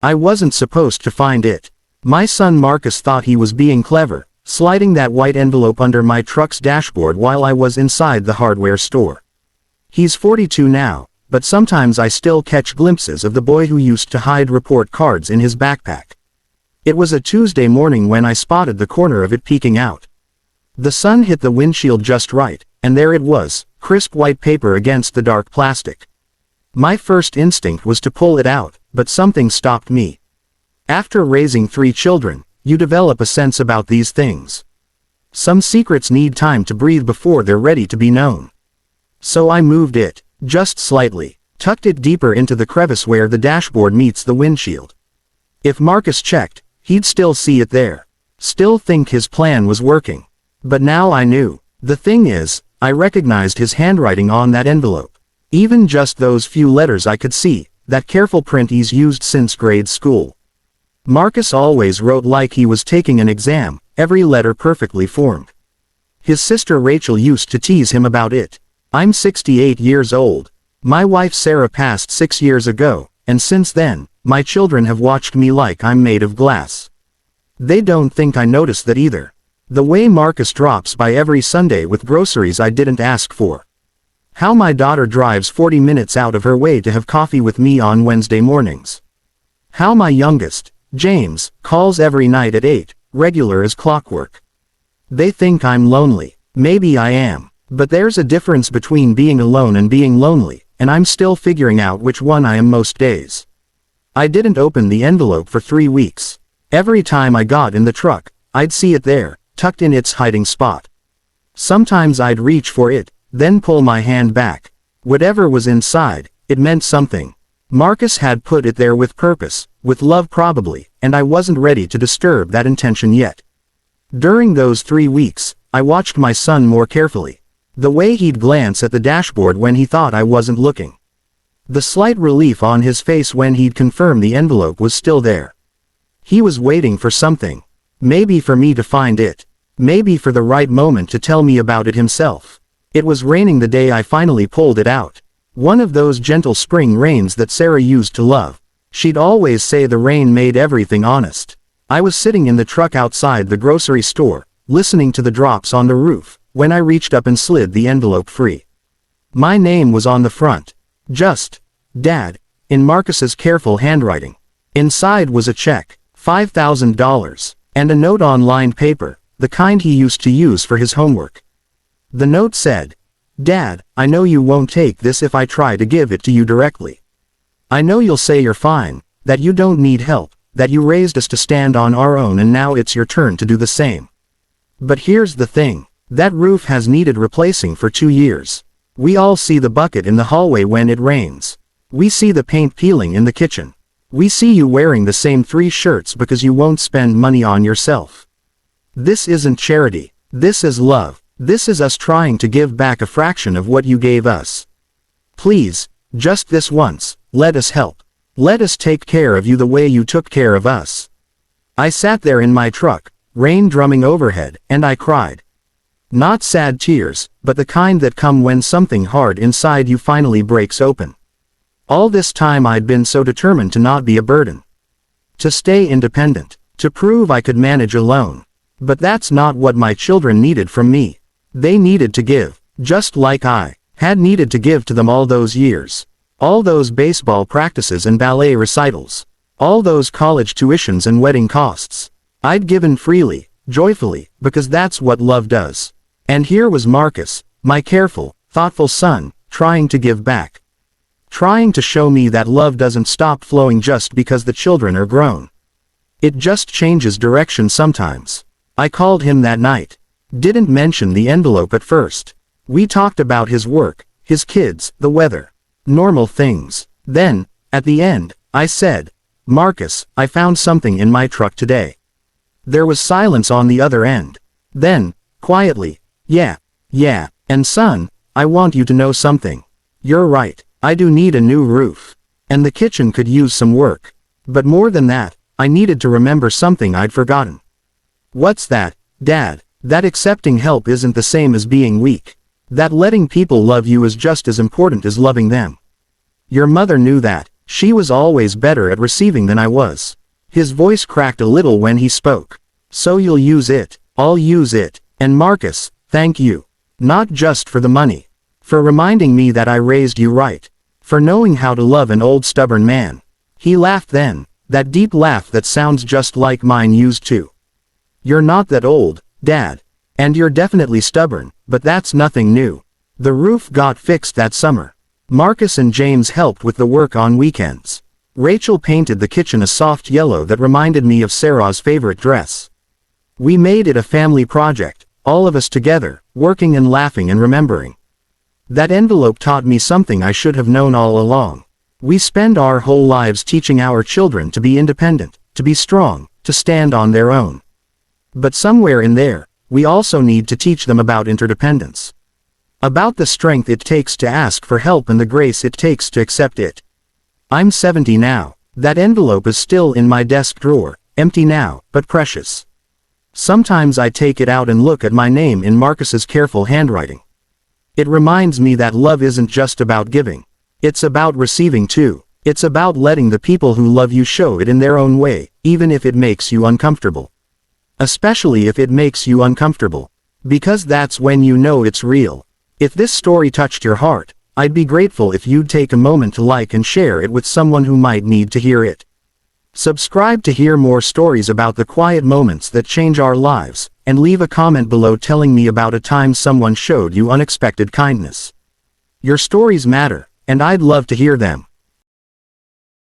I wasn't supposed to find it. My son Marcus thought he was being clever, sliding that white envelope under my truck's dashboard while I was inside the hardware store. He's 42 now, but sometimes I still catch glimpses of the boy who used to hide report cards in his backpack. It was a Tuesday morning when I spotted the corner of it peeking out. The sun hit the windshield just right, and there it was, crisp white paper against the dark plastic. My first instinct was to pull it out, but something stopped me. After raising 3 children, you develop a sense about these things. Some secrets need time to breathe before they're ready to be known. So I moved it, just slightly, tucked it deeper into the crevice where the dashboard meets the windshield. If Marcus checked, he'd still see it there. Still think his plan was working. But now I knew. The thing is, I recognized his handwriting on that envelope. Even just those few letters I could see, that careful print he's used since grade school. Marcus always wrote like he was taking an exam, every letter perfectly formed. His sister Rachel used to tease him about it. I'm 68 years old. My wife Sarah passed 6 years ago, and since then, my children have watched me like I'm made of glass. They don't think I noticed that either. The way Marcus drops by every Sunday with groceries I didn't ask for. How my daughter drives 40 minutes out of her way to have coffee with me on Wednesday mornings. How my youngest, James, calls every night at 8, regular as clockwork. They think I'm lonely. Maybe I am. But there's a difference between being alone and being lonely, and I'm still figuring out which one I am most days. I didn't open the envelope for 3 weeks. Every time I got in the truck, I'd see it there, tucked in its hiding spot. Sometimes I'd reach for it, then pull my hand back. Whatever was inside, it meant something. Marcus had put it there with purpose, with love probably, and I wasn't ready to disturb that intention yet. During those 3 weeks, I watched my son more carefully. The way he'd glance at the dashboard when he thought I wasn't looking. The slight relief on his face when he'd confirm the envelope was still there. He was waiting for something. Maybe for me to find it. Maybe for the right moment to tell me about it himself. It was raining the day I finally pulled it out. One of those gentle spring rains that Sarah used to love. She'd always say the rain made everything honest. I was sitting in the truck outside the grocery store, listening to the drops on the roof, when I reached up and slid the envelope free. My name was on the front. Just, Dad, in Marcus's careful handwriting. Inside was a check, $5,000, and a note on lined paper, the kind he used to use for his homework. The note said, Dad, I know you won't take this if I try to give it to you directly. I know you'll say you're fine, that you don't need help, that you raised us to stand on our own and now it's your turn to do the same. But here's the thing. That roof has needed replacing for 2 years. We all see the bucket in the hallway when it rains. We see the paint peeling in the kitchen. We see you wearing the same 3 shirts because you won't spend money on yourself. This isn't charity. This is love. This is us trying to give back a fraction of what you gave us. Please, just this once, let us help. Let us take care of you the way you took care of us. I sat there in my truck, rain drumming overhead, and I cried. Not sad tears, but the kind that come when something hard inside you finally breaks open. All this time I'd been so determined to not be a burden. To stay independent. To prove I could manage alone. But that's not what my children needed from me. They needed to give, just like I had needed to give to them all those years. All those baseball practices and ballet recitals. All those college tuitions and wedding costs. I'd given freely, joyfully, because that's what love does. And here was Marcus, my careful, thoughtful son, trying to give back. Trying to show me that love doesn't stop flowing just because the children are grown. It just changes direction sometimes. I called him that night. Didn't mention the envelope at first. We talked about his work, his kids, the weather. Normal things. Then, at the end, I said, Marcus, I found something in my truck today. There was silence on the other end. Then, quietly, yeah, and son, I want you to know something. You're right, I do need a new roof. And the kitchen could use some work. But more than that, I needed to remember something I'd forgotten. What's that, Dad? That accepting help isn't the same as being weak. That letting people love you is just as important as loving them. Your mother knew that, She was always better at receiving than I was. His voice cracked a little when he spoke. So you'll use it. I'll use it. And Marcus, thank you. Not just for the money. For reminding me that I raised you right. For knowing how to love an old stubborn man. He laughed then, that deep laugh that sounds just like mine used to. You're not that old, Dad. And you're definitely stubborn, but that's nothing new. The roof got fixed that summer. Marcus and James helped with the work on weekends. Rachel painted the kitchen a soft yellow that reminded me of Sarah's favorite dress. We made it a family project, all of us together, working and laughing and remembering. That envelope taught me something I should have known all along. We spend our whole lives teaching our children to be independent, to be strong, to stand on their own. But somewhere in there, we also need to teach them about interdependence. About the strength it takes to ask for help and the grace it takes to accept it. I'm 70 now. That envelope is still in my desk drawer, empty now, but precious. Sometimes I take it out and look at my name in Marcus's careful handwriting. It reminds me that love isn't just about giving. It's about receiving too. It's about letting the people who love you show it in their own way, even if it makes you uncomfortable. Especially if it makes you uncomfortable. Because that's when you know it's real. If this story touched your heart, I'd be grateful if you'd take a moment to like and share it with someone who might need to hear it. Subscribe to hear more stories about the quiet moments that change our lives, and leave a comment below telling me about a time someone showed you unexpected kindness. Your stories matter, and I'd love to hear them.